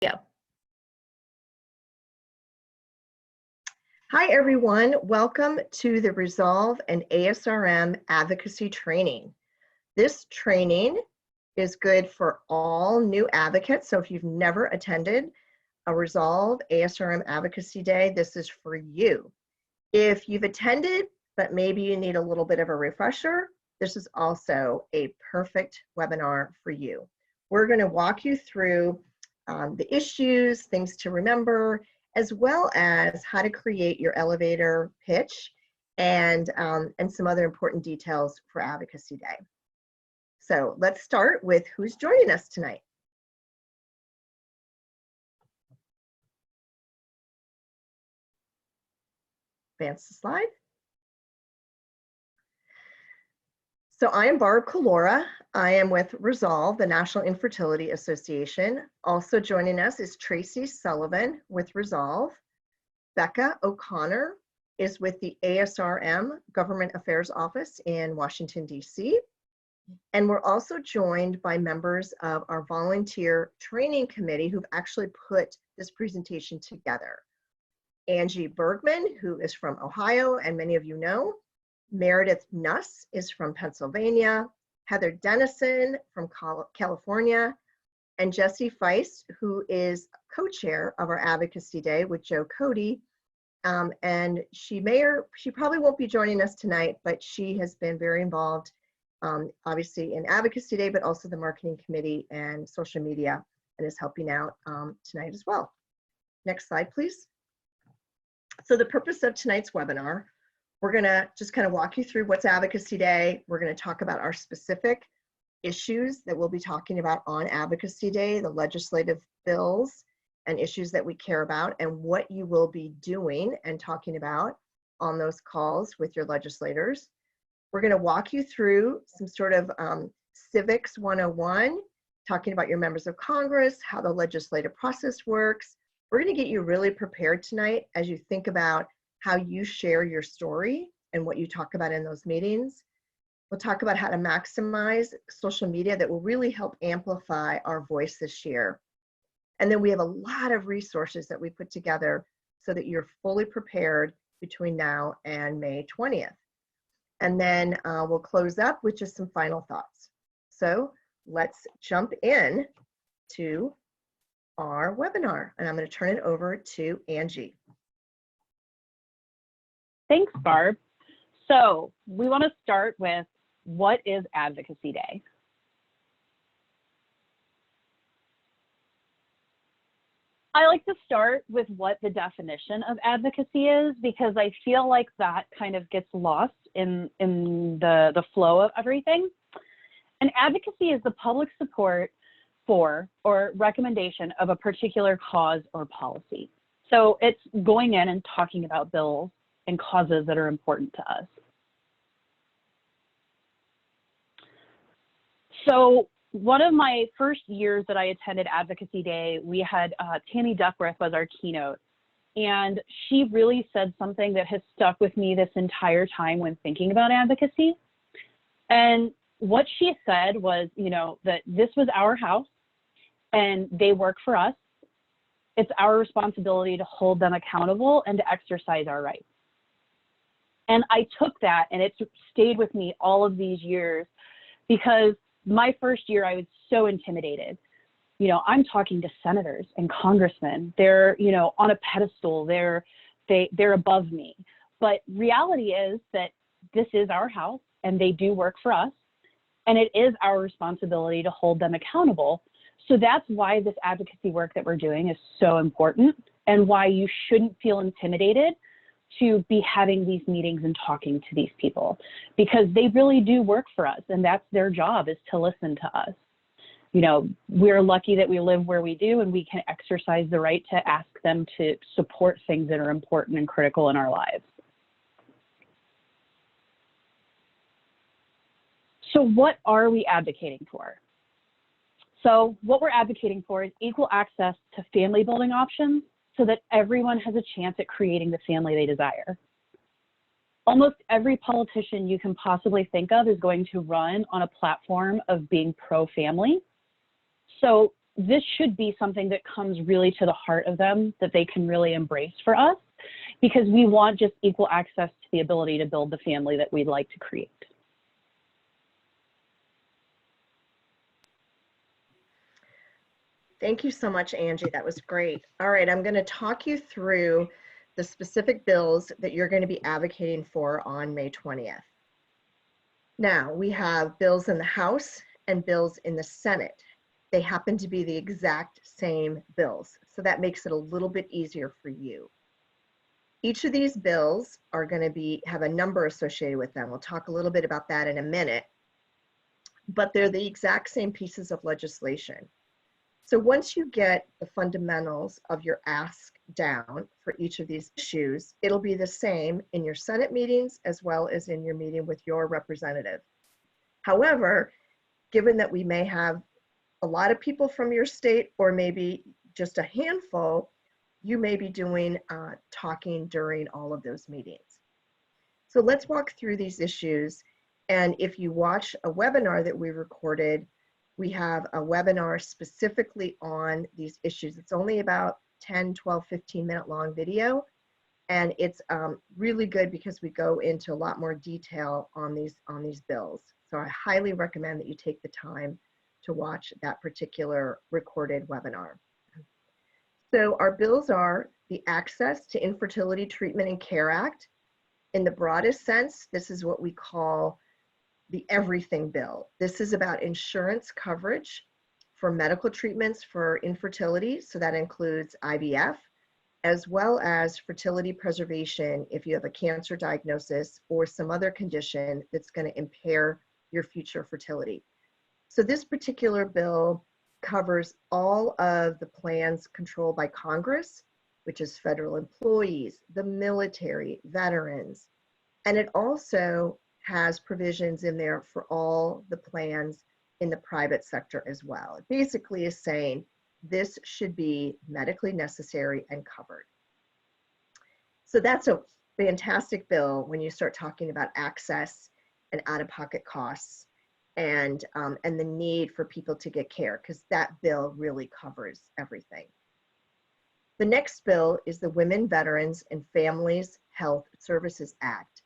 Yeah. Hi, everyone. Welcome to the Resolve and ASRM Advocacy Training. This training is good for all new advocates. So if you've never attended a Resolve ASRM Advocacy Day, this is for you. If you've attended, but maybe you need a little bit of a refresher, this is also a perfect webinar for you. We're going to walk you through the issues, things to remember, as well as how to create your elevator pitch and some other important details for Advocacy Day. So let's start with who's joining us tonight. Advance the slide. So I am Barb Calora. I am with Resolve, the National Infertility Association. Also joining us is Tracy Sullivan with Resolve. Becca O'Connor is with the ASRM Government Affairs Office in Washington, D.C. And we're also joined by members of our volunteer training committee who've actually put this presentation together. Angie Bergman, who is from Ohio, and many of you know. Meredith Nuss is from Pennsylvania, Heather Dennison from California, and Jessie Feist, who is co-chair of our Advocacy Day with Joe Cody. And she probably won't be joining us tonight, but she has been very involved, obviously in Advocacy Day, but also the marketing committee and social media, and is helping out tonight as well. Next slide, please. So the purpose of tonight's webinar, we're gonna just kind of walk you through what's Advocacy Day. We're gonna talk about our specific issues that we'll be talking about on Advocacy Day, the legislative bills and issues that we care about, and what you will be doing and talking about on those calls with your legislators. We're gonna walk you through some sort of Civics 101, talking about your members of Congress, how the legislative process works. We're gonna get you really prepared tonight as you think about how you share your story and what you talk about in those meetings. We'll talk about how to maximize social media that will really help amplify our voice this year. And then we have a lot of resources that we put together so that you're fully prepared between now and May 20th. And then we'll close up with just some final thoughts. So let's jump in to our webinar, and I'm going to turn it over to Angie. Thanks, Barb. So we want to start with, what is Advocacy Day? I like to start with what the definition of advocacy is, because I feel like that kind of gets lost in the flow of everything. And advocacy is the public support for or recommendation of a particular cause or policy. So it's going in and talking about bills and causes that are important to us. So one of my first years that I attended Advocacy Day, we had Tammy Duckworth was our keynote. And she really said something that has stuck with me this entire time when thinking about advocacy. And what she said was, that this was our house and they work for us. It's our responsibility to hold them accountable and to exercise our rights. And I took that, and it stayed with me all of these years, because my first year I was so intimidated. I'm talking to senators and congressmen. They're, on a pedestal. They're above me. But reality is that this is our house, and they do work for us, and it is our responsibility to hold them accountable. So that's why this advocacy work that we're doing is so important, and why you shouldn't feel intimidated to be having these meetings and talking to these people, because they really do work for us, and that's their job, is to listen to us. We're lucky that we live where we do, and we can exercise the right to ask them to support things that are important and critical in our lives. So what are we advocating for? So what we're advocating for is equal access to family building options, so that everyone has a chance at creating the family they desire. Almost every politician you can possibly think of is going to run on a platform of being pro-family. So this should be something that comes really to the heart of them, that they can really embrace for us, because we want just equal access to the ability to build the family that we'd like to create. Thank you so much, Angie. That was great. All right, I'm going to talk you through the specific bills that you're going to be advocating for on May 20th. Now, we have bills in the House and bills in the Senate. They happen to be the exact same bills, so that makes it a little bit easier for you. Each of these bills are going to have a number associated with them. We'll talk a little bit about that in a minute, but they're the exact same pieces of legislation. So once you get the fundamentals of your ask down for each of these issues, it'll be the same in your Senate meetings as well as in your meeting with your representative. However, given that we may have a lot of people from your state or maybe just a handful, you may be doing talking during all of those meetings. So let's walk through these issues. And if you watch a webinar that we recorded, we have a webinar specifically on these issues. It's only about 10, 12, 15-minute long video. And it's really good because we go into a lot more detail on these bills. So I highly recommend that you take the time to watch that particular recorded webinar. So our bills are the Access to Infertility Treatment and Care Act. In the broadest sense, this is what we call the everything bill. This is about insurance coverage for medical treatments for infertility. So that includes IVF, as well as fertility preservation if you have a cancer diagnosis or some other condition that's going to impair your future fertility. So this particular bill covers all of the plans controlled by Congress, which is federal employees, the military, veterans, and it also has provisions in there for all the plans in the private sector as well. It basically is saying this should be medically necessary and covered. So that's a fantastic bill when you start talking about access and out-of-pocket costs and the need for people to get care, because that bill really covers everything. The next bill is the Women, Veterans, and Families Health Services Act.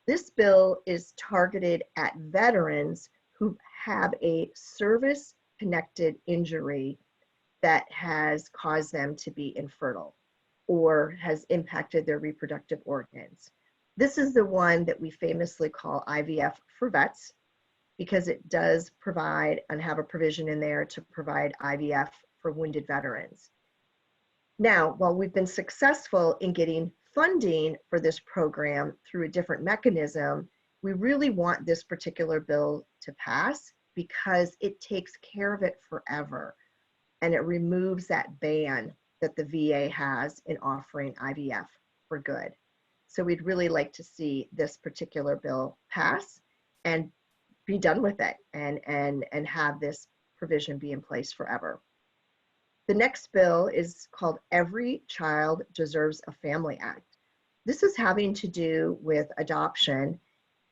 This bill is targeted at veterans who have a service-connected injury that has caused them to be infertile or has impacted their reproductive organs. This is the one that we famously call IVF for vets, because it does provide and have a provision in there to provide IVF for wounded veterans. Now, while we've been successful in getting funding for this program through a different mechanism, we really want this particular bill to pass because it takes care of it forever and it removes that ban that the VA has in offering IVF for good. So we'd really like to see this particular bill pass and be done with it and have this provision be in place forever. The next bill is called Every Child Deserves a Family Act. This is having to do with adoption,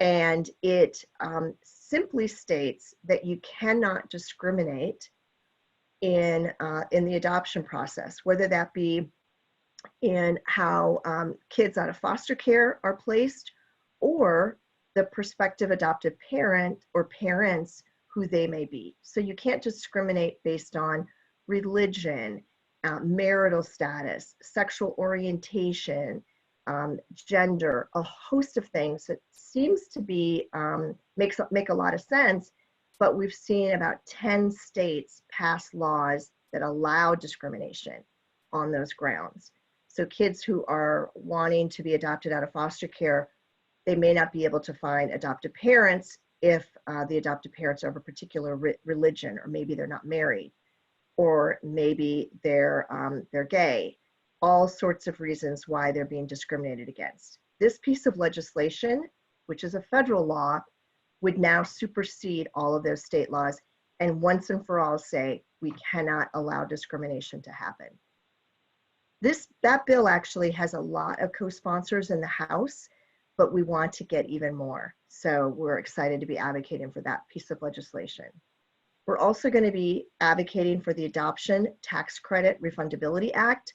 and it simply states that you cannot discriminate in the adoption process, whether that be in how kids out of foster care are placed or the prospective adoptive parent or parents who they may be. So you can't discriminate based on religion, marital status, sexual orientation, gender, a host of things that seems to be, make a lot of sense, but we've seen about 10 states pass laws that allow discrimination on those grounds. So kids who are wanting to be adopted out of foster care, they may not be able to find adoptive parents if the adoptive parents are of a particular religion, or maybe they're not married, or maybe they're gay. All sorts of reasons why they're being discriminated against. This piece of legislation, which is a federal law, would now supersede all of those state laws and once and for all say we cannot allow discrimination to happen. That bill actually has a lot of co-sponsors in the House, but we want to get even more. So we're excited to be advocating for that piece of legislation. We're also going to be advocating for the Adoption Tax Credit Refundability Act.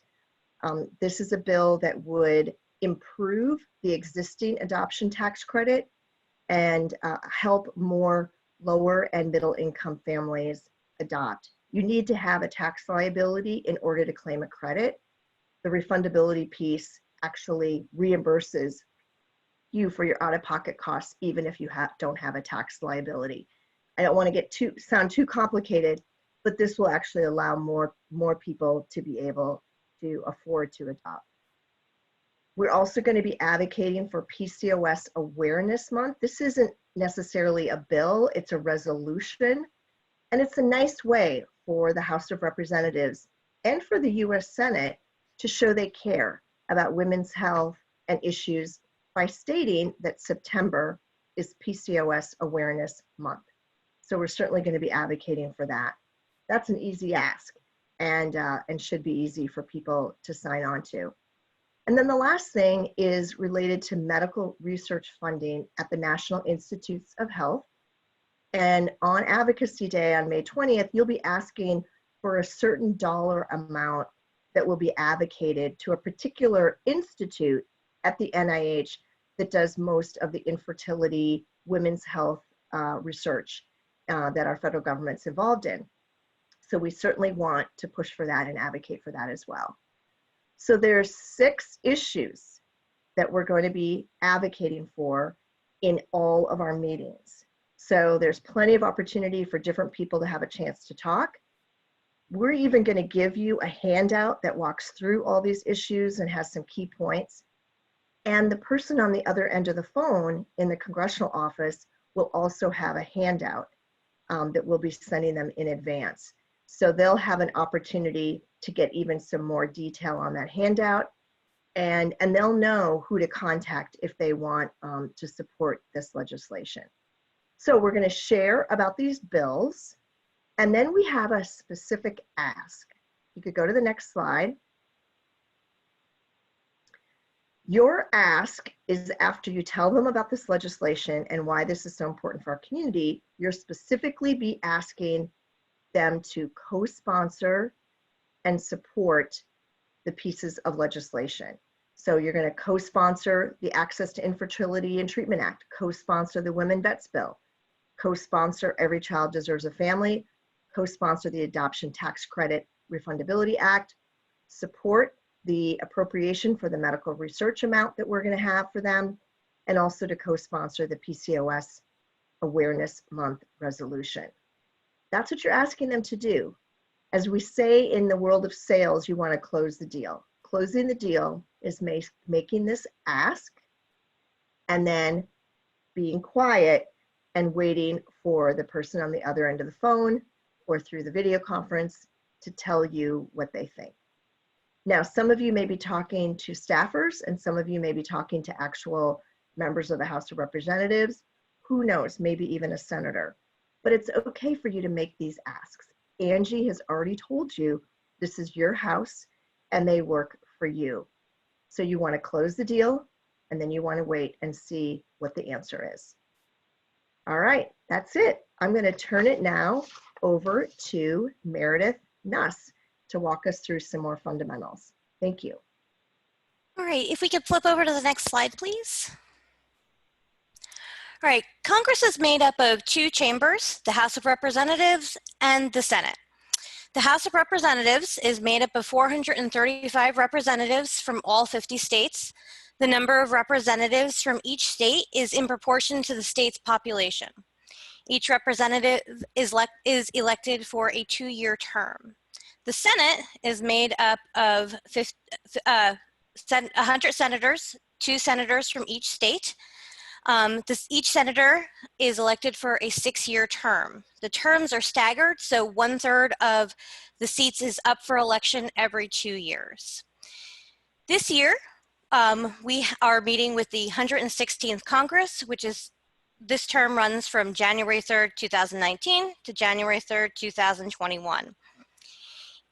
This is a bill that would improve the existing adoption tax credit and help more lower and middle income families adopt. You need to have a tax liability in order to claim a credit. The refundability piece actually reimburses you for your out-of-pocket costs, even if you don't have a tax liability. I don't want to sound too complicated, but this will actually allow more people to be able to afford to adopt. We're also going to be advocating for PCOS Awareness Month. This isn't necessarily a bill, it's a resolution, and it's a nice way for the House of Representatives and for the US Senate to show they care about women's health and issues by stating that September is PCOS Awareness Month. So we're certainly going to be advocating for that. That's an easy ask and should be easy for people to sign on to. And then the last thing is related to medical research funding at the National Institutes of Health. And on Advocacy Day on May 20th, you'll be asking for a certain dollar amount that will be advocated to a particular institute at the NIH that does most of the infertility, women's health research that our federal government's involved in. So we certainly want to push for that and advocate for that as well. So there's 6 issues that we're going to be advocating for in all of our meetings. So there's plenty of opportunity for different people to have a chance to talk. We're even going to give you a handout that walks through all these issues and has some key points. And the person on the other end of the phone in the congressional office will also have a handout that we'll be sending them in advance. So they'll have an opportunity to get even some more detail on that handout, and they'll know who to contact if they want to support this legislation. So we're going to share about these bills, and then we have a specific ask. You could go to the next slide. Your ask is after you tell them about this legislation and why this is so important for our community, you'll specifically be asking them to co-sponsor and support the pieces of legislation. So you're going to co-sponsor the Access to Infertility and Treatment Act, co-sponsor the Women Vets Bill, co-sponsor Every Child Deserves a Family, co-sponsor the Adoption Tax Credit Refundability Act, support the appropriation for the medical research amount that we're going to have for them, and also to co-sponsor the PCOS Awareness Month resolution. That's what you're asking them to do. As we say in the world of sales, you want to close the deal. Closing the deal is making this ask and then being quiet and waiting for the person on the other end of the phone or through the video conference to tell you what they think. Now, some of you may be talking to staffers and some of you may be talking to actual members of the House of Representatives. Who knows, maybe even a senator. But it's okay for you to make these asks. Angie has already told you this is your house and they work for you. So you want to close the deal and then you want to wait and see what the answer is. All right, that's it. I'm going to turn it now over to Meredith Nuss to walk us through some more fundamentals. Thank you. All right, if we could flip over to the next slide, please. All right, Congress is made up of 2 chambers, the House of Representatives and the Senate. The House of Representatives is made up of 435 representatives from all 50 states. The number of representatives from each state is in proportion to the state's population. Each representative is elected for a 2-year term. The Senate is made up of 100 senators, 2 senators from each state. Each senator is elected for a 6-year term. The terms are staggered, so 1/3 of the seats is up for election every 2 years. This year, we are meeting with the 116th Congress, this term runs from January 3rd, 2019 to January 3rd, 2021.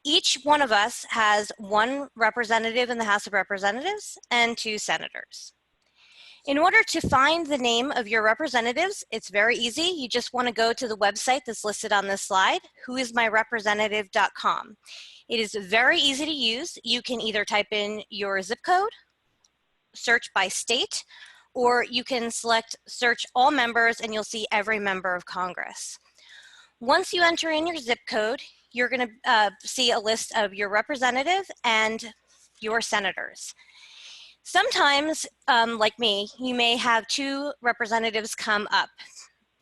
Each one of us has 1 representative in the House of Representatives and 2 senators. In order to find the name of your representatives, it's very easy. You just want to go to the website that's listed on this slide, whoismyrepresentative.com. It is very easy to use. You can either type in your zip code, search by state, or you can select search all members and you'll see every member of Congress. Once you enter in your zip code, you're going to see a list of your representative and your senators. Sometimes, like me, you may have 2 representatives come up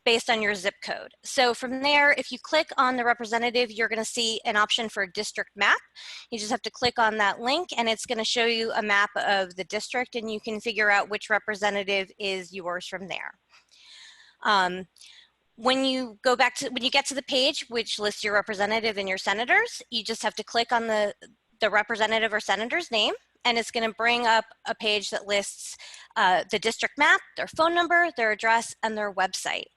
based on your zip code. So from there, if you click on the representative, you're going to see an option for a district map. You just have to click on that link and it's going to show you a map of the district and you can figure out which representative is yours from there. When you get to the page which lists your representative and your senators, you just have to click on the representative or senator's name, and it's going to bring up a page that lists the district map, their phone number, their address, and their website.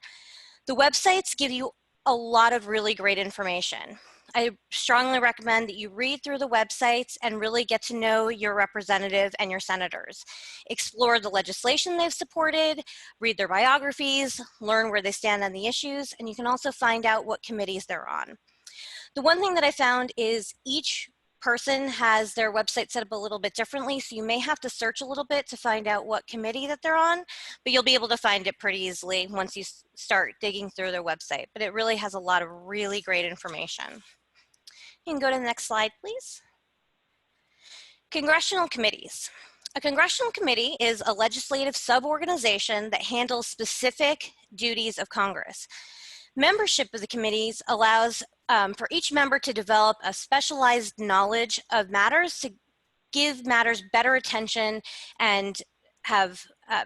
The websites give you a lot of really great information. I strongly recommend that you read through the websites and really get to know your representative and your senators. Explore the legislation they've supported, read their biographies, learn where they stand on the issues, and you can also find out what committees they're on. The one thing that I found is each person has their website set up a little bit differently, so you may have to search a little bit to find out what committee that they're on, but you'll be able to find it pretty easily once you start digging through their website. But it really has a lot of really great information. You can go to the next slide, please. Congressional committees. A congressional committee is a legislative suborganization that handles specific duties of Congress. Membership of the committees allows for each member to develop a specialized knowledge of matters to give matters better attention and have a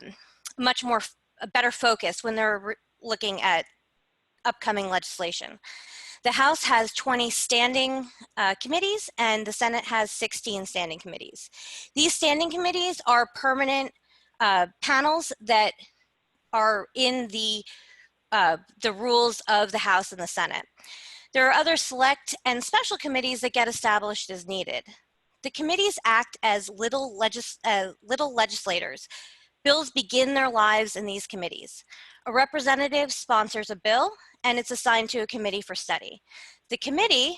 better focus when they're looking at upcoming legislation. The House has 20 standing committees and the Senate has 16 standing committees. These standing committees are permanent panels that are in the rules of the House and the Senate. There are other select and special committees that get established as needed. The committees act as little legislators. Bills begin their lives in these committees. A representative sponsors a bill and it's assigned to a committee for study. The committee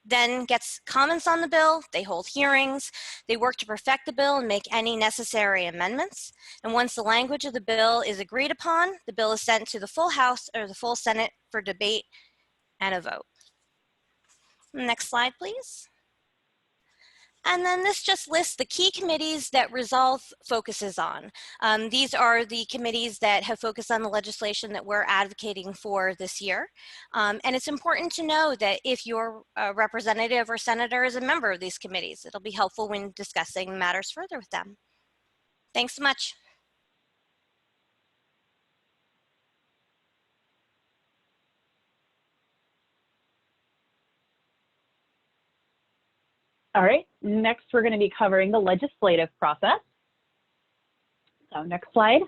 then gets comments on the bill, they hold hearings, they work to perfect the bill and make any necessary amendments. And once the language of the bill is agreed upon, the bill is sent to the full House or the full Senate for debate and a vote. Next slide, please. And then this just lists the key committees that Resolve focuses on. These are the committees that have focused on the legislation that we're advocating for this year. And it's important to know that if your representative or senator is a member of these committees, it'll be helpful when discussing matters further with them. Thanks so much. All right, next we're going to be covering the legislative process. So next slide.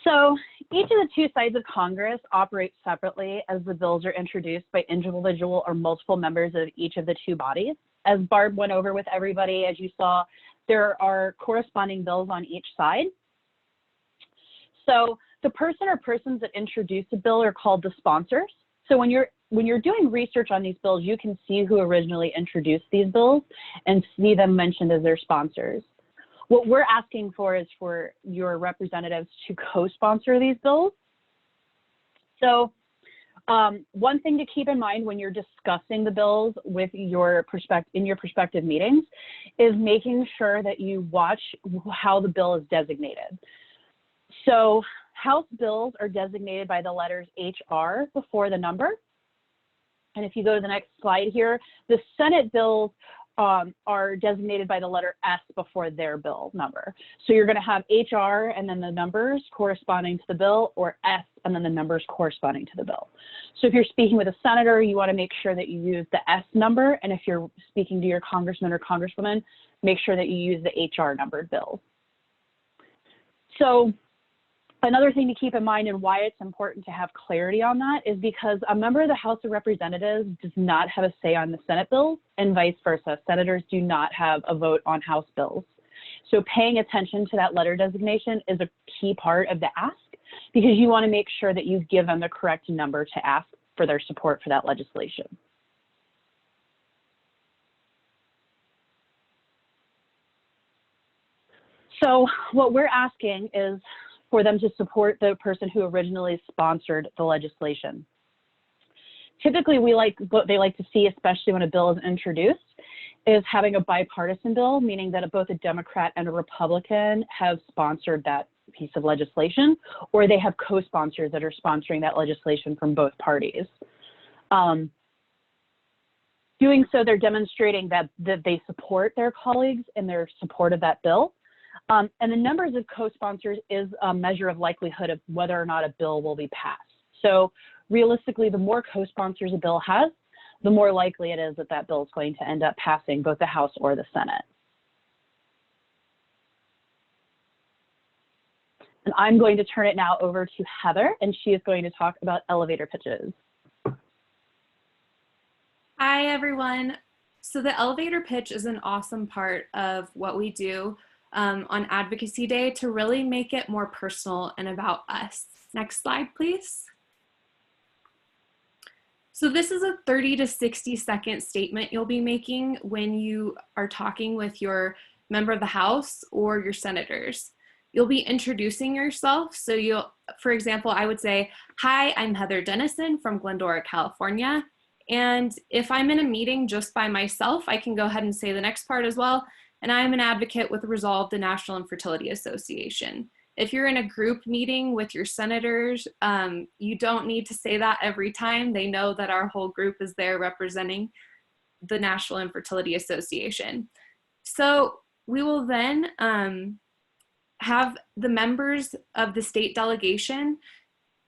So each of the 2 sides of Congress operate separately as the bills are introduced by individual or multiple members of each of the 2 bodies. As Barb went over with everybody, as you saw, there are corresponding bills on each side. So the person or persons that introduce a bill are called the sponsors. So when you're doing research on these bills, you can see who originally introduced these bills and see them mentioned as their sponsors. What we're asking for is for your representatives to co-sponsor these bills. So one thing to keep in mind when you're discussing the bills with in your prospective meetings is making sure that you watch how the bill is designated. So House bills are designated by the letters HR before the number. And if you go to the next slide here, the Senate bills are designated by the letter S before their bill number. So you're going to have HR and then the numbers corresponding to the bill, or S and then the numbers corresponding to the bill. So if you're speaking with a senator, you want to make sure that you use the S number. And if you're speaking to your congressman or congresswoman, make sure that you use the HR numbered bill. So Another thing to keep in mind and why it's important to have clarity on that is because a member of the House of Representatives does not have a say on the Senate bills and vice versa. Senators do not have a vote on House bills. So paying attention to that letter designation is a key part of the ask because you want to make sure that you give them the correct number to ask for their support for that legislation. So what we're asking is for them to support the person who originally sponsored the legislation. Typically, what they like to see, especially when a bill is introduced, is having a bipartisan bill, meaning that both a Democrat and a Republican have sponsored that piece of legislation, or they have co-sponsors that are sponsoring that legislation from both parties. Doing so, they're demonstrating that they support their colleagues in their support of that bill. And the numbers of co-sponsors is a measure of likelihood of whether or not a bill will be passed. So realistically, the more co-sponsors a bill has, the more likely it is that that bill is going to end up passing both the House or the Senate. And I'm going to turn it now over to Heather, and she is going to talk about elevator pitches. Hi, everyone. So the elevator pitch is an awesome part of what we do on Advocacy Day to really make it more personal and about us. Next slide, please. So this is a 30 to 60 second statement you'll be making when you are talking with your member of the House or your senators. You'll be introducing yourself. So for example, I would say, hi, I'm Heather Dennison from Glendora, California. And if I'm in a meeting just by myself, I can go ahead and say the next part as well. And I'm an advocate with Resolve, the National Infertility Association. If you're in a group meeting with your senators, you don't need to say that every time. They know that our whole group is there representing the National Infertility Association. So we will then have the members of the state delegation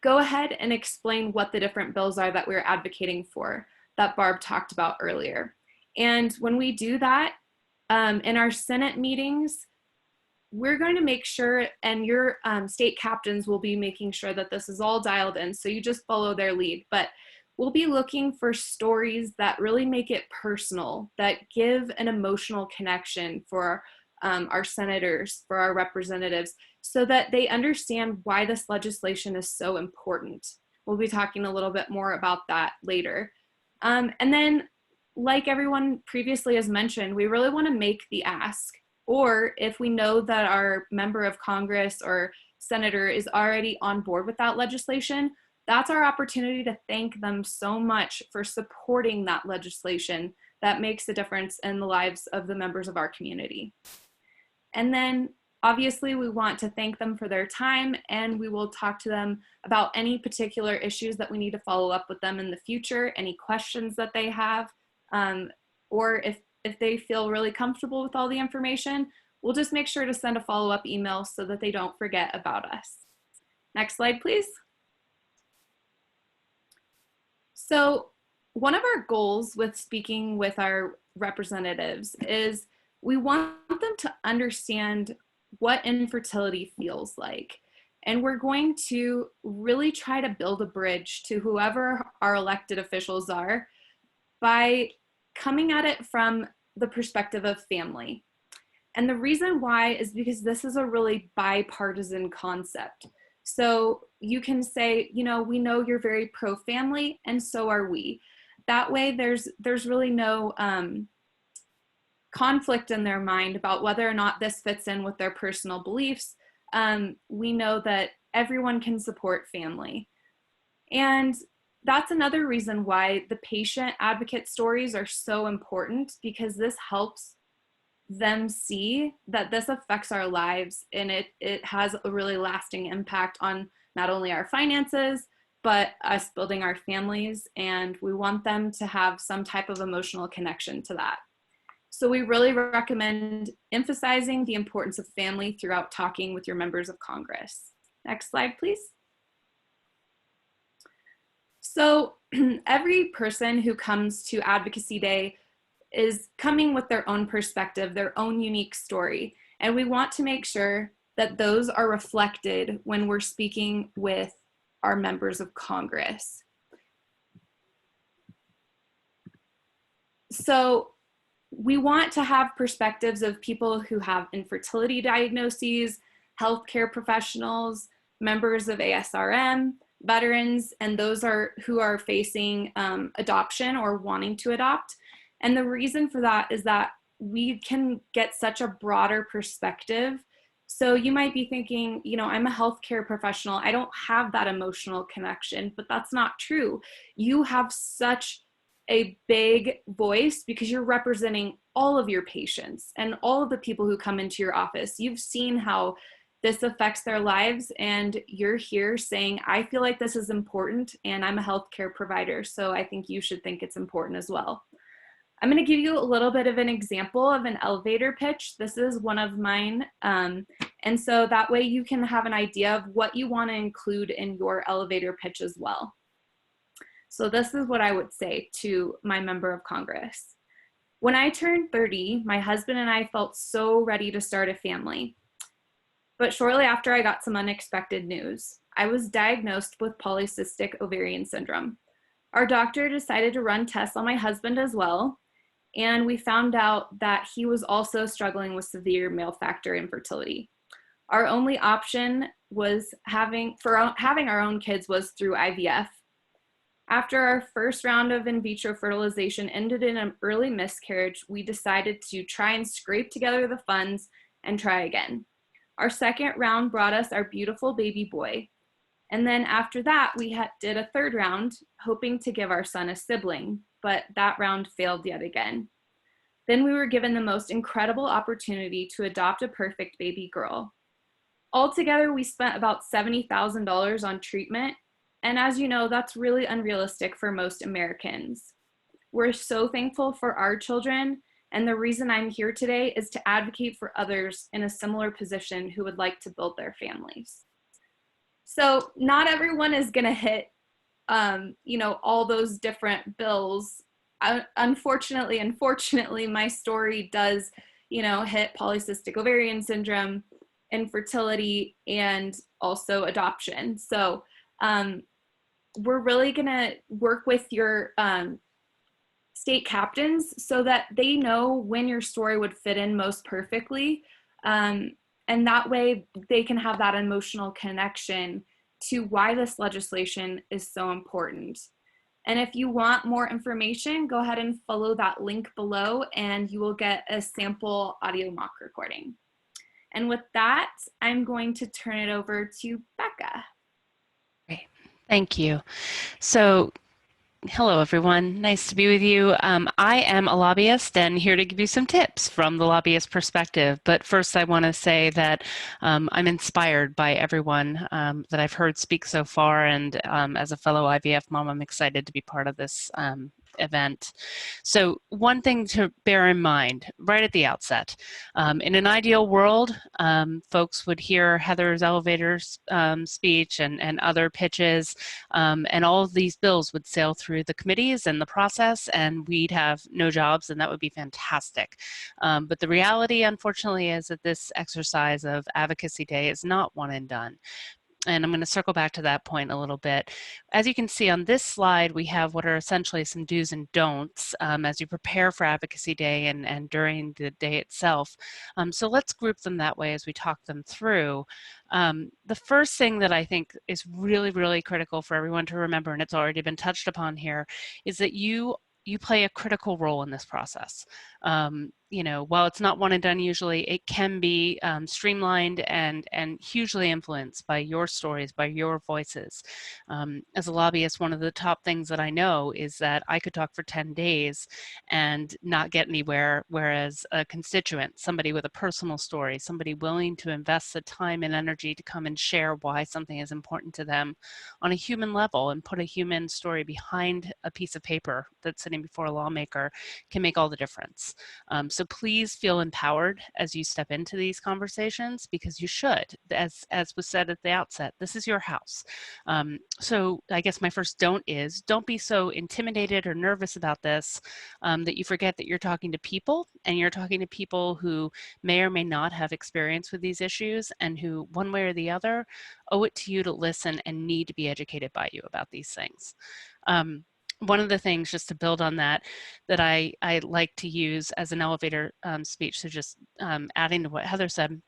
go ahead and explain what the different bills are that we're advocating for that Barb talked about earlier. And when we do that, in our Senate meetings, we're going to make sure, and your state captains will be making sure that this is all dialed in, so you just follow their lead. But we'll be looking for stories that really make it personal, that give an emotional connection for our senators, for our representatives, so that they understand why this legislation is so important. We'll be talking a little bit more about that later. And then, like everyone previously has mentioned, we really want to make the ask. Or if we know that our member of Congress or senator is already on board with that legislation, that's our opportunity to thank them so much for supporting that legislation that makes a difference in the lives of the members of our community. And then obviously we want to thank them for their time, and we will talk to them about any particular issues that we need to follow up with them in the future, any questions that they have, or if they feel really comfortable with all the information, we'll just make sure to send a follow-up email so that they don't forget about us. Next slide, please. So one of our goals with speaking with our representatives is we want them to understand what infertility feels like. And we're going to really try to build a bridge to whoever our elected officials are by coming at it from the perspective of family. And the reason why is because this is a really bipartisan concept. So you can say, you know, we know you're very pro-family, and so are we. That way there's really no conflict in their mind about whether or not this fits in with their personal beliefs. We know that everyone can support family. And that's another reason why the patient advocate stories are so important, because this helps them see that this affects our lives, and it has a really lasting impact on not only our finances, but us building our families, and we want them to have some type of emotional connection to that. So we really recommend emphasizing the importance of family throughout talking with your members of Congress. Next slide, please. So every person who comes to Advocacy Day is coming with their own perspective, their own unique story. And we want to make sure that those are reflected when we're speaking with our members of Congress. So we want to have perspectives of people who have infertility diagnoses, healthcare professionals, members of ASRM, veterans, and those who are facing adoption or wanting to adopt. And the reason for that is that we can get such a broader perspective. So you might be thinking, you know, I'm a healthcare professional, I don't have that emotional connection, but that's not true. You have such a big voice because you're representing all of your patients and all of the people who come into your office. You've seen how this affects their lives, and you're here saying, I feel like this is important and I'm a healthcare provider, so I think you should think it's important as well. I'm going to give you a little bit of an example of an elevator pitch. This is one of mine. And so that way you can have an idea of what you want to include in your elevator pitch as well. So this is what I would say to my member of Congress. When I turned 30, my husband and I felt so ready to start a family. But shortly after, I got some unexpected news. I was diagnosed with polycystic ovarian syndrome. Our doctor decided to run tests on my husband as well, and we found out that he was also struggling with severe male factor infertility. Our only option was having our own kids was through IVF. After our first round of in vitro fertilization ended in an early miscarriage, we decided to try and scrape together the funds and try again. Our second round brought us our beautiful baby boy. And then after that, we did a third round, hoping to give our son a sibling, but that round failed yet again. Then we were given the most incredible opportunity to adopt a perfect baby girl. Altogether, we spent about $70,000 on treatment, and as you know, that's really unrealistic for most Americans. We're so thankful for our children, and the reason I'm here today is to advocate for others in a similar position who would like to build their families. So not everyone is going to hit, all those different bills. Unfortunately, my story does, hit polycystic ovarian syndrome, infertility, and also adoption. So we're really going to work with your state captains so that they know when your story would fit in most perfectly. And that way they can have that emotional connection to why this legislation is so important. And if you want more information, go ahead and follow that link below and you will get a sample audio mock recording. And with that, I'm going to turn it over to Becca. Great, thank you. So, hello everyone, nice to be with you. I am a lobbyist and here to give you some tips from the lobbyist perspective. But first I want to say that I'm inspired by everyone that I've heard speak so far, and as a fellow IVF mom, I'm excited to be part of this event. So one thing to bear in mind right at the outset, in an ideal world, folks would hear Heather's elevator speech and other pitches, and all of these bills would sail through the committees and the process, and we'd have no jobs, and that would be fantastic. But the reality, unfortunately, is that this exercise of Advocacy Day is not one and done. And I'm going to circle back to that point a little bit. As you can see on this slide, we have what are essentially some do's and don'ts as you prepare for Advocacy Day and during the day itself. So let's group them that way as we talk them through. The first thing that I think is really, really critical for everyone to remember, and it's already been touched upon here, is that you play a critical role in this process. While it's not one and done usually, it can be streamlined and hugely influenced by your stories, by your voices. As a lobbyist, one of the top things that I know is that I could talk for 10 days and not get anywhere, whereas a constituent, somebody with a personal story, somebody willing to invest the time and energy to come and share why something is important to them on a human level and put a human story behind a piece of paper that's sitting before a lawmaker, can make all the difference. So So please feel empowered as you step into these conversations, because you should. As was said at the outset, this is your house. So I guess my first don't is, don't be so intimidated or nervous about this that you forget that you're talking to people, and you're talking to people who may or may not have experience with these issues, and who, one way or the other, owe it to you to listen and need to be educated by you about these things. One of the things, just to build on that, that I like to use as an elevator speech, so just adding to what Heather said,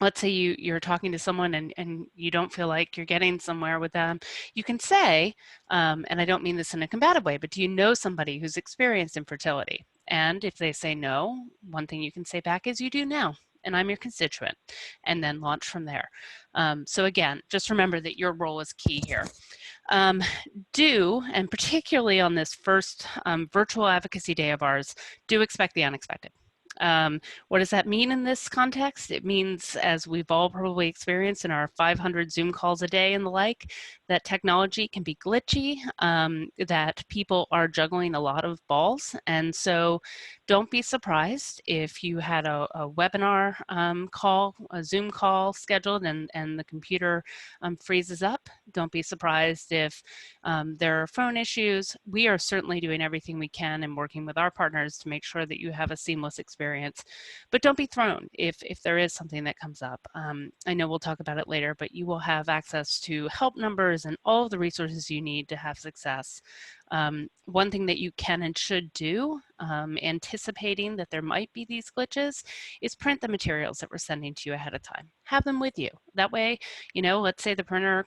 let's say you're talking to someone and you don't feel like you're getting somewhere with them, you can say, and I don't mean this in a combative way, but do you know somebody who's experienced infertility? And if they say no, one thing you can say back is, you do now, and I'm your constituent, and then launch from there. So again, just remember that your role is key here. And particularly on this first virtual advocacy day of ours, do expect the unexpected. What does that mean in this context? It means, as we've all probably experienced in our 500 Zoom calls a day and the like, that technology can be glitchy, that people are juggling a lot of balls. And so don't be surprised if you had a webinar call, a Zoom call scheduled, and the computer freezes up. Don't be surprised if there are phone issues. We are certainly doing everything we can and working with our partners to make sure that you have a seamless experience. But don't be thrown if there is something that comes up. I know we'll talk about it later, but you will have access to help numbers and all of the resources you need to have success. One thing that you can and should do, anticipating that there might be these glitches, is print the materials that we're sending to you ahead of time. Have them with you. That way, let's say the printer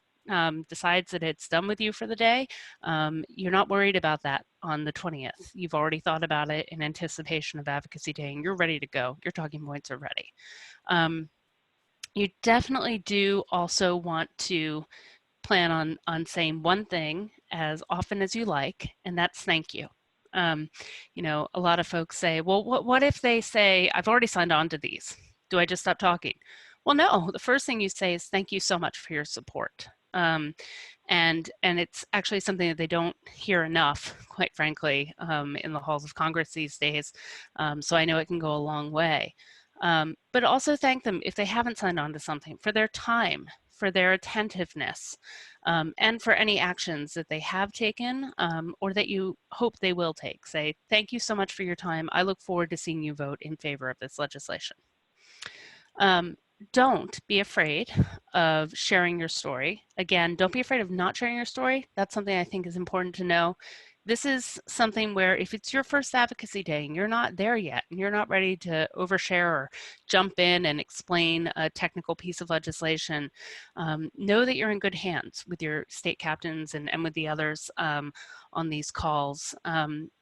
decides that it's done with you for the day, you're not worried about that on the 20th. You've already thought about it in anticipation of Advocacy Day, and you're ready to go. Your talking points are ready. You definitely do also want to plan on saying one thing as often as you like, and that's thank you. A lot of folks say, well, what if they say, I've already signed on to these? Do I just stop talking? Well, no, the first thing you say is, thank you so much for your support. And it's actually something that they don't hear enough, quite frankly, in the halls of Congress these days. So I know it can go a long way. But also thank them if they haven't signed on to something, for their time, for their attentiveness, and for any actions that they have taken or that you hope they will take. Say, thank you so much for your time. I look forward to seeing you vote in favor of this legislation. Don't be afraid of sharing your story. Again, don't be afraid of not sharing your story. That's something I think is important to know. This is something where if it's your first advocacy day and you're not there yet and you're not ready to overshare or jump in and explain a technical piece of legislation, know that you're in good hands with your state captains and with the others on these calls.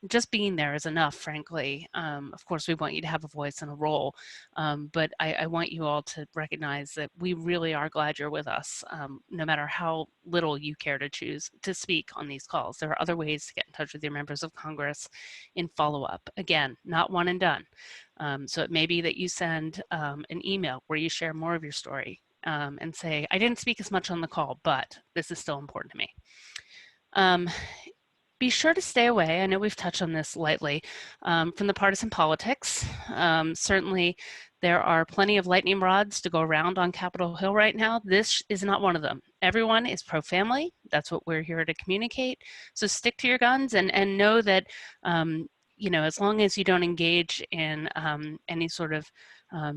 Just being there is enough, frankly. Of course, we want you to have a voice and a role, but I want you all to recognize that we really are glad you're with us, no matter how little you care to choose to speak on these calls. There are other ways to get in touch with your members of Congress in follow-up. Again, not one and done. So it may be that you send an email where you share more of your story and say, I didn't speak as much on the call, but this is still important to me. Be sure to stay away, I know we've touched on this lightly, from the partisan politics. Certainly there are plenty of lightning rods to go around on Capitol Hill right now. This is not one of them. Everyone is pro-family. That's what we're here to communicate. So stick to your guns and know that as long as you don't engage in any sort of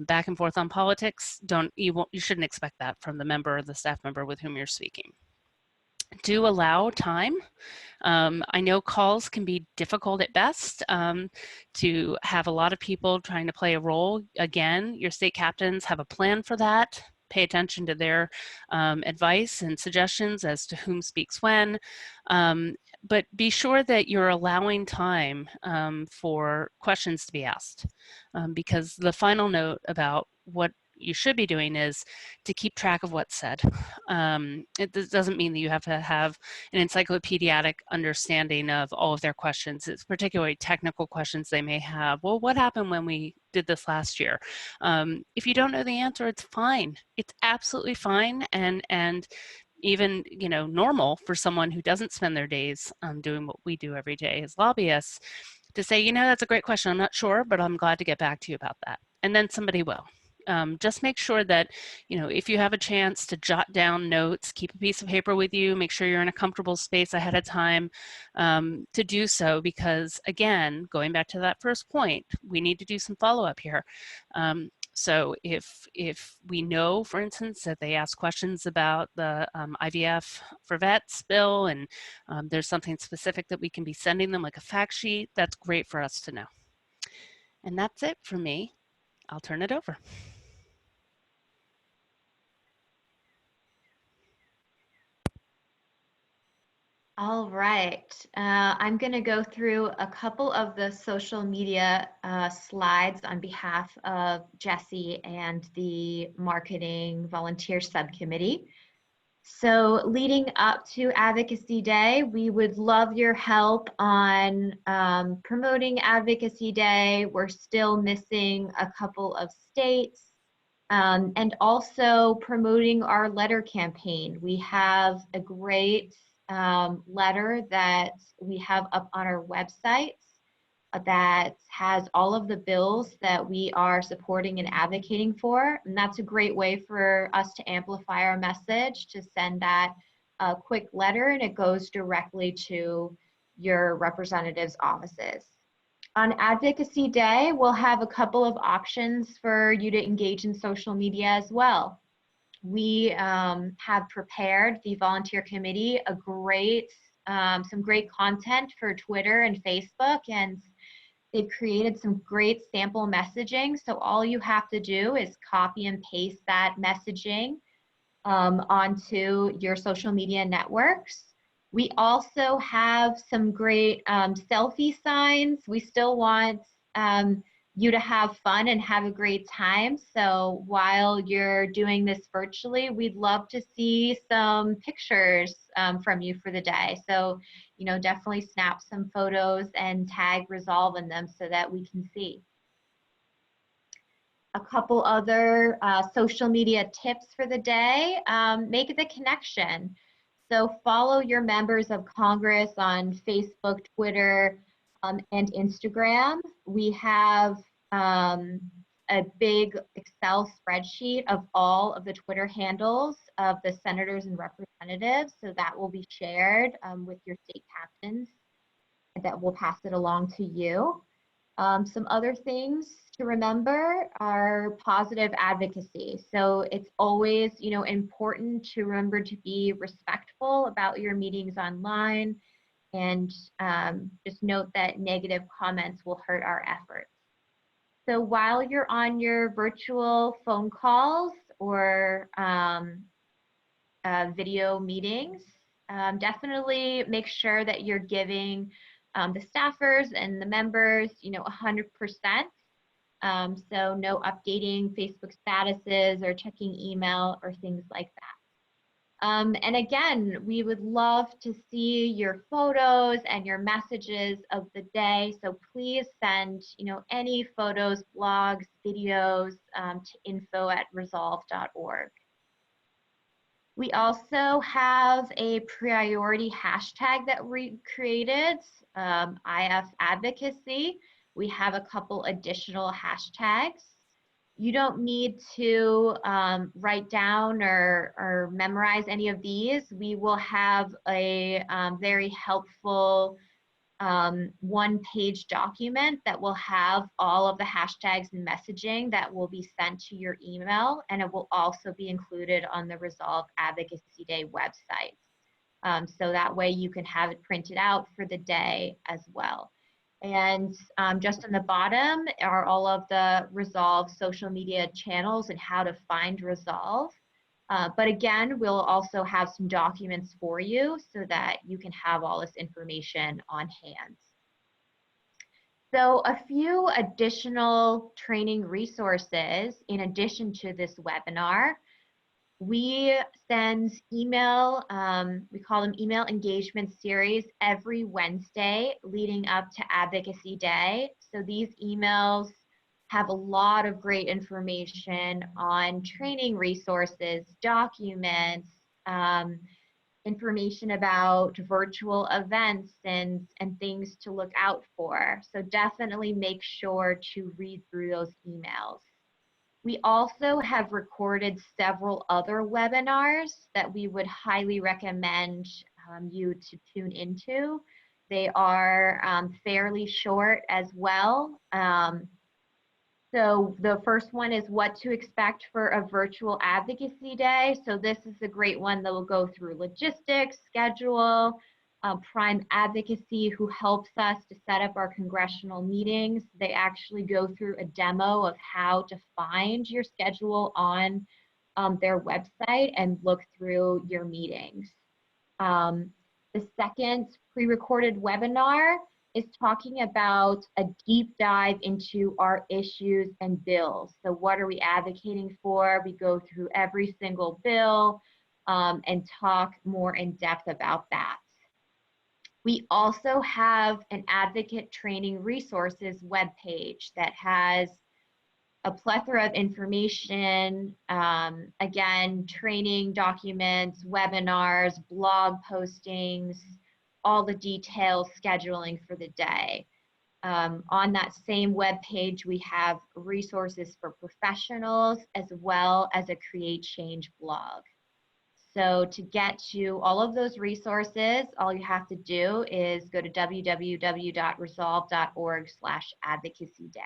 back and forth on politics, you shouldn't expect that from the member or the staff member with whom you're speaking. Do allow time. I know calls can be difficult at best to have a lot of people trying to play a role. Again, your state captains have a plan for that. Pay attention to their advice and suggestions as to whom speaks when. But be sure that you're allowing time for questions to be asked, because the final note about what you should be doing is to keep track of what's said. It doesn't mean that you have to have an encyclopedic understanding of all of their questions. It's particularly technical questions they may have. Well, what happened when we did this last year? If you don't know the answer, it's fine. It's absolutely fine and even normal for someone who doesn't spend their days doing what we do every day as lobbyists, to say, you know, that's a great question. I'm not sure, but I'm glad to get back to you about that. And then somebody will. Just make sure that, you know, if you have a chance to jot down notes, keep a piece of paper with you, make sure you're in a comfortable space ahead of time to do so, because again, going back to that first point, we need to do some follow-up here. So if we know, for instance, that they ask questions about the IVF for vets bill, and there's something specific that we can be sending them, like a fact sheet, that's great for us to know. And that's it for me. I'll turn it over. All right, I'm going to go through a couple of the social media slides on behalf of Jesse and the Marketing Volunteer Subcommittee. So leading up to Advocacy Day, we would love your help on promoting Advocacy Day. We're still missing a couple of states. And also promoting our letter campaign. We have a great letter that we have up on our website that has all of the bills that we are supporting and advocating for. And that's a great way for us to amplify our message, to send that quick letter, and it goes directly to your representatives' offices. On Advocacy Day, we'll have a couple of options for you to engage in social media as well. We have prepared, the volunteer committee, some great content for Twitter and Facebook, and they've created some great sample messaging. So all you have to do is copy and paste that messaging onto your social media networks. We also have some great selfie signs. We still want you to have fun and have a great time. So while you're doing this virtually, we'd love to see some pictures from you for the day. So, you know, definitely snap some photos and tag Resolve in them so that we can see. A couple other social media tips for the day. Make the connection. So follow your members of Congress on Facebook, Twitter, and Instagram. We have a big Excel spreadsheet of all of the Twitter handles of the senators and representatives. So that will be shared with your state captains, and that will pass it along to you. Some other things to remember are positive advocacy. So it's always, you know, important to remember to be respectful about your meetings online, and just note that negative comments will hurt our efforts. So while you're on your virtual phone calls or video meetings, definitely make sure that you're giving the staffers and the members, you know, 100%. So no updating Facebook statuses or checking email or things like that. And again, we would love to see your photos and your messages of the day. So please send, you know, any photos, blogs, videos to info@resolve.org. We also have a priority hashtag that we created, IF Advocacy. We have a couple additional hashtags. You don't need to write down or memorize any of these. We will have a very helpful one-page document that will have all of the hashtags and messaging that will be sent to your email, and it will also be included on the Resolve Advocacy Day website. So that way you can have it printed out for the day as well. And just on the bottom are all of the Resolve social media channels and how to find Resolve. But again, we'll also have some documents for you so that you can have all this information on hand. So a few additional training resources in addition to this webinar. We send email, we call them email engagement series every Wednesday leading up to Advocacy Day. So these emails have a lot of great information on training resources, documents, information about virtual events and things to look out for. So definitely make sure to read through those emails. We also have recorded several other webinars that we would highly recommend you to tune into. They are fairly short as well. So the first one is what to expect for a virtual advocacy day. So this is a great one that will go through logistics, schedule, Prime Advocacy, who helps us to set up our congressional meetings. They actually go through a demo of how to find your schedule on their website and look through your meetings. The second pre-recorded webinar is talking about a deep dive into our issues and bills. So what are we advocating for? We go through every single bill and talk more in depth about that. We also have an advocate training resources webpage that has a plethora of information, again, training documents, webinars, blog postings, all the details, scheduling for the day. On that same web page, we have resources for professionals as well as a Create Change blog. So to get to all of those resources, all you have to do is go to www.resolve.org/advocacy-day.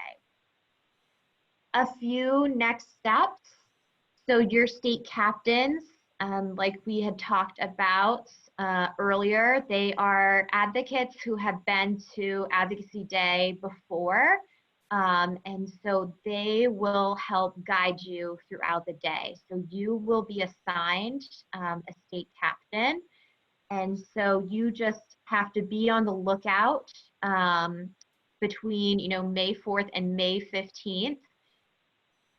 A few next steps. So your state captains, like we had talked about earlier, they are advocates who have been to Advocacy Day before. And so they will help guide you throughout the day. So you will be assigned a state captain. And so you just have to be on the lookout between May 4th and May 15th.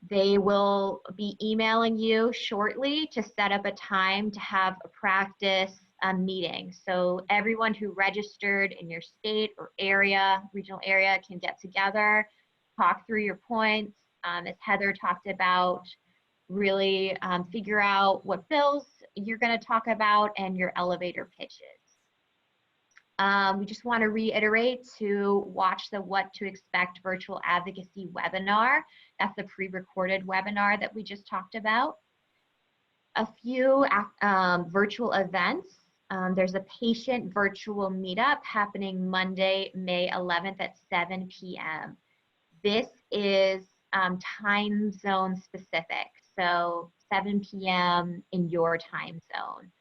They will be emailing you shortly to set up a time to have a practice meeting. So everyone who registered in your state or area, regional area, can get together, talk through your points, as Heather talked about, really figure out what bills you're going to talk about and your elevator pitches. We just want to reiterate to watch the What to Expect Virtual Advocacy webinar. That's the pre-recorded webinar that we just talked about. A few virtual events. There's a patient virtual meetup happening Monday, May 11th at 7 p.m. This is time zone specific, so 7 p.m. in your time zone.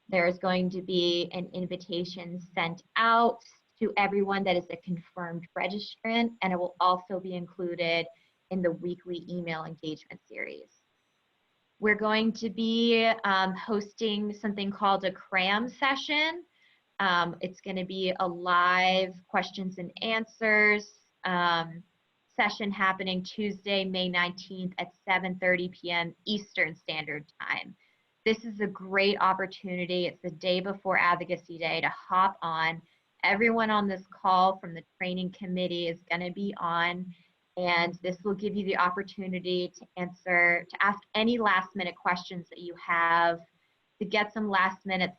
There's going to be an invitation sent out to everyone that is a confirmed registrant, and it will also be included in the weekly email engagement series. We're going to be hosting something called a CRAM session. It's going to be a live questions and answers session happening Tuesday, May 19th at 7:30 p.m. Eastern Standard Time. This is a great opportunity. It's the day before Advocacy Day to hop on. Everyone on this call from the training committee is going to be on, and this will give you the opportunity to ask any last minute questions that you have, to get some last minute,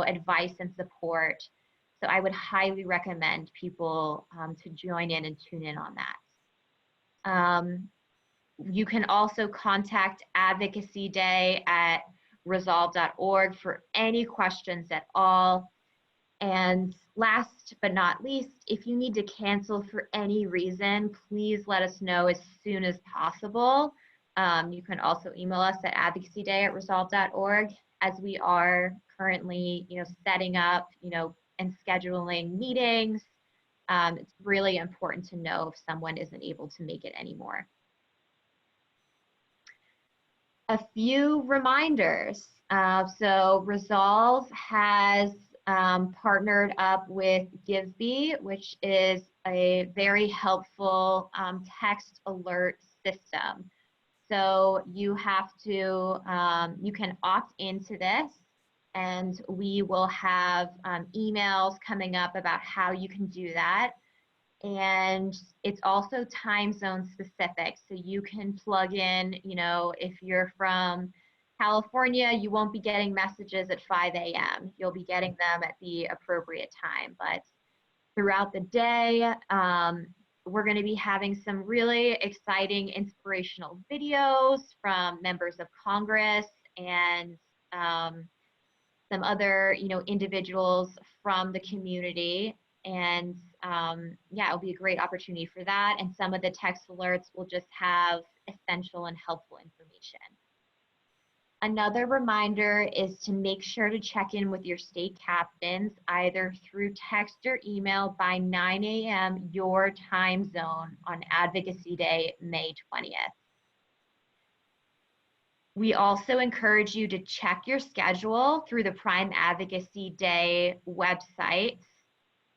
advice and support. So I would highly recommend people to join in and tune in on that. You can also contact Advocacy Day at resolve.org for any questions at all. And last but not least, if you need to cancel for any reason, please let us know as soon as possible. You can also email us at advocacyday@resolve.org, as we are currently, setting up, and scheduling meetings. It's really important to know if someone isn't able to make it anymore. A few reminders. So Resolve has partnered up with GiveBee, which is a very helpful text alert system. So you have to, you can opt into this, and we will have emails coming up about how you can do that. And it's also time zone specific. So you can plug in, if you're from California, you won't be getting messages at 5 a.m. You'll be getting them at the appropriate time. But throughout the day, we're going to be having some really exciting, inspirational videos from members of Congress and some other, individuals from the community. And yeah, it'll be a great opportunity for that. And some of the text alerts will just have essential and helpful information. Another reminder is to make sure to check in with your state captains either through text or email by 9 a.m. your time zone on Advocacy Day, May 20th. We also encourage you to check your schedule through the Prime Advocacy Day website.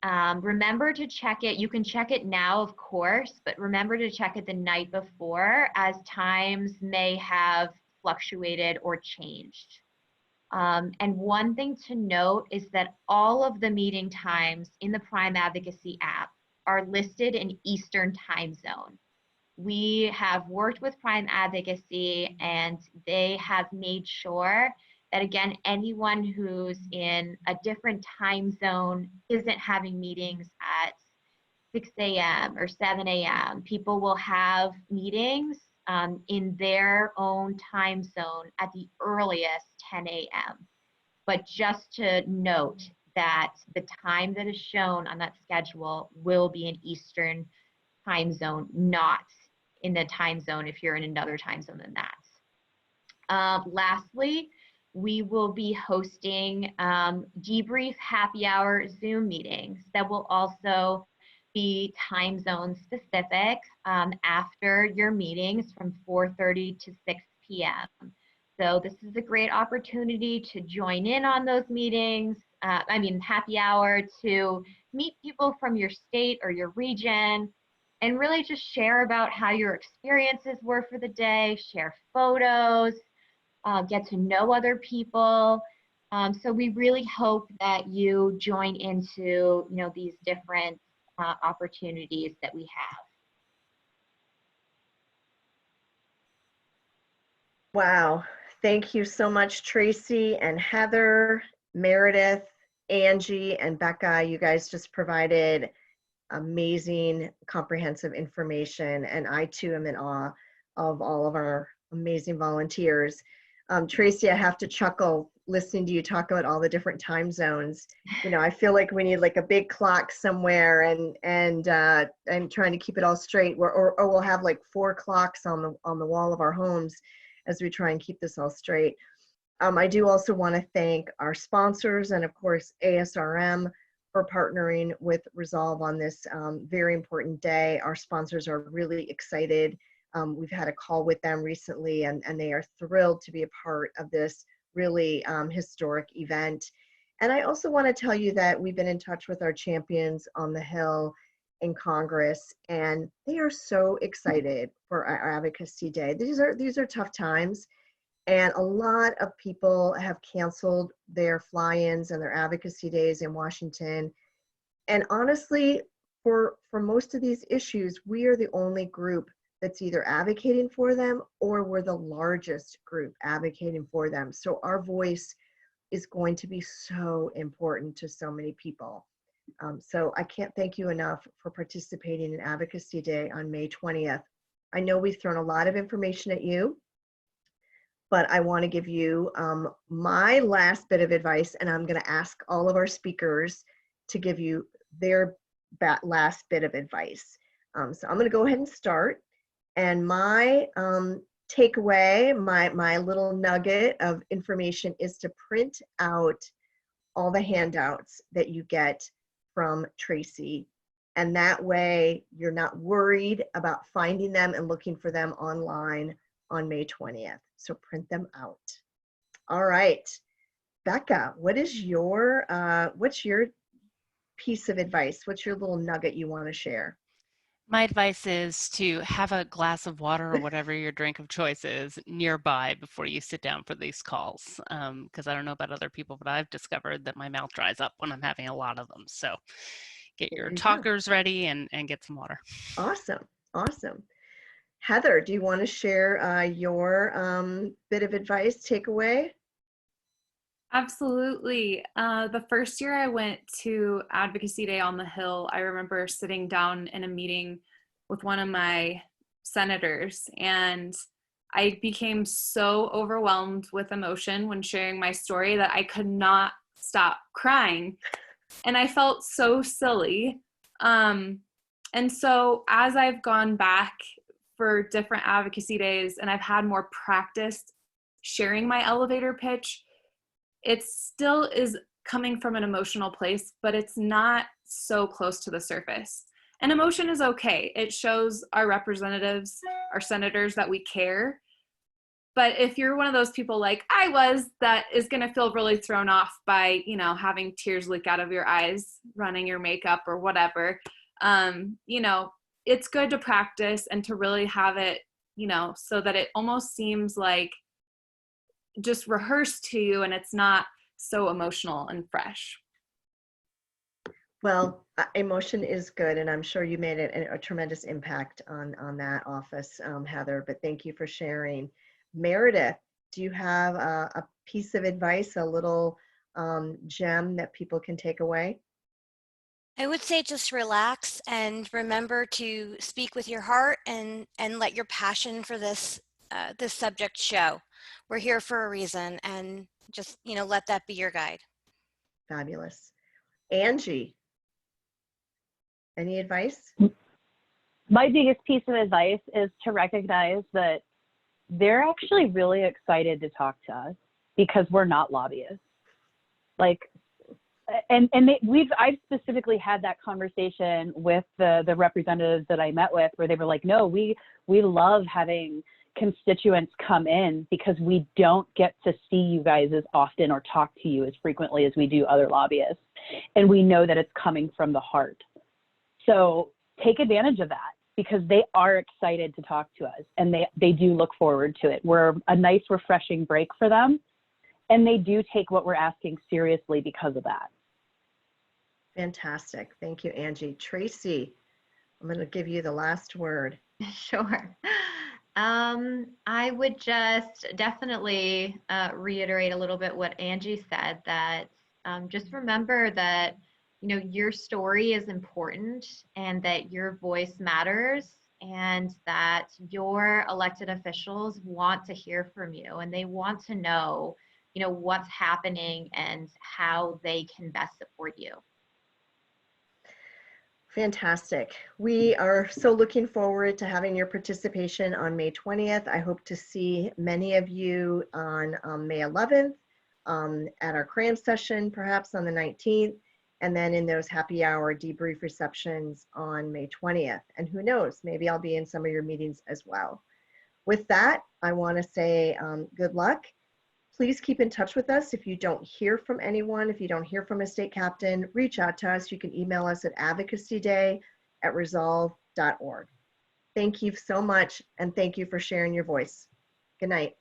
Remember to check it. You can check it now, of course, but remember to check it the night before, as times may have fluctuated or changed. And one thing to note is that all of the meeting times in the Prime Advocacy app are listed in Eastern time zone. We have worked with Prime Advocacy and they have made sure that, again, anyone who's in a different time zone isn't having meetings at 6 a.m. or 7 a.m. People will have meetings in their own time zone at the earliest 10 a.m. But just to note that the time that is shown on that schedule will be in Eastern time zone, not in the time zone if you're in another time zone than that. Lastly, we will be hosting debrief happy hour Zoom meetings that will also be time zone specific after your meetings from 4:30 to 6 p.m. So this is a great opportunity to join in on those meetings, happy hour, to meet people from your state or your region and really just share about how your experiences were for the day, share photos, get to know other people. So we really hope that you join into, these different opportunities that we have. Wow. Thank you so much, Tracy and Heather, Meredith, Angie, and Becca. You guys just provided amazing, comprehensive information, and I too am in awe of all of our amazing volunteers. Tracy, I have to chuckle listening to you talk about all the different time zones. I feel like we need like a big clock somewhere and trying to keep it all straight, or we'll have like 4 clocks on the wall of our homes as we try and keep this all straight. I do also want to thank our sponsors and of course ASRM for partnering with Resolve on this very important day. Our sponsors are really excited. We've had a call with them recently and they are thrilled to be a part of this really historic event. And I also want to tell you that we've been in touch with our champions on the Hill in Congress, and they are so excited for our Advocacy Day. These are tough times, and a lot of people have canceled their fly-ins and their advocacy days in Washington. And honestly, for most of these issues, we are the only group that's either advocating for them or we're the largest group advocating for them. So our voice is going to be so important to so many people. So I can't thank you enough for participating in Advocacy Day on May 20th. I know we've thrown a lot of information at you, but I want to give you my last bit of advice, and I'm going to ask all of our speakers to give you their last bit of advice. So I'm going to go ahead and start. And my takeaway, my little nugget of information is to print out all the handouts that you get from Tracy. And that way you're not worried about finding them and looking for them online on May 20th. So print them out. All right, Becca, what's your piece of advice? What's your little nugget you want to share? My advice is to have a glass of water or whatever your drink of choice is nearby before you sit down for these calls. Because I don't know about other people, but I've discovered that my mouth dries up when I'm having a lot of them. So get your talkers ready and get some water. Awesome. Awesome. Heather, do you want to share your bit of advice, takeaway? Absolutely. The first year I went to Advocacy Day on the Hill, I remember sitting down in a meeting with one of my senators, and I became so overwhelmed with emotion when sharing my story that I could not stop crying. And I felt so silly. And so as I've gone back for different advocacy days and I've had more practice sharing my elevator pitch, it still is coming from an emotional place, but it's not so close to the surface. And emotion is okay. It shows our representatives, our senators, that we care. But if you're one of those people like I was, that is going to feel really thrown off by, you know, having tears leak out of your eyes, running your makeup or whatever, you know, it's good to practice and to really have it, you know, so that it almost seems like just rehearsed to you and it's not so emotional and fresh. Well, emotion is good, and I'm sure you made it a tremendous impact on that office, Heather, but thank you for sharing. Meredith, do you have a piece of advice, a little gem that people can take away? I would say just relax and remember to speak with your heart and let your passion for this subject show. We're here for a reason, and just, you know, let that be your guide. Fabulous. Angie, any advice? My biggest piece of advice is to recognize that they're actually really excited to talk to us because we're not lobbyists. Like, I've specifically had that conversation with the representatives that I met with, where they were like, no, we love having constituents come in because we don't get to see you guys as often or talk to you as frequently as we do other lobbyists. And we know that it's coming from the heart. So take advantage of that, because they are excited to talk to us and they do look forward to it. We're a nice, refreshing break for them. And they do take what we're asking seriously because of that. Fantastic. Thank you, Angie. Tracy, I'm going to give you the last word. Sure. I would just definitely reiterate a little bit what Angie said, that just remember that, you know, your story is important and that your voice matters, and that your elected officials want to hear from you and they want to know, you know, what's happening and how they can best support you. Fantastic. We are so looking forward to having your participation on May 20th. I hope to see many of you on May 11th at our cram session, perhaps on the 19th, and then in those happy hour debrief receptions on May 20th. And who knows, maybe I'll be in some of your meetings as well. With that, I want to say good luck. Please keep in touch with us. If you don't hear from anyone, if you don't hear from a state captain, reach out to us. You can email us at advocacyday@resolve.org. Thank you so much, and thank you for sharing your voice. Good night.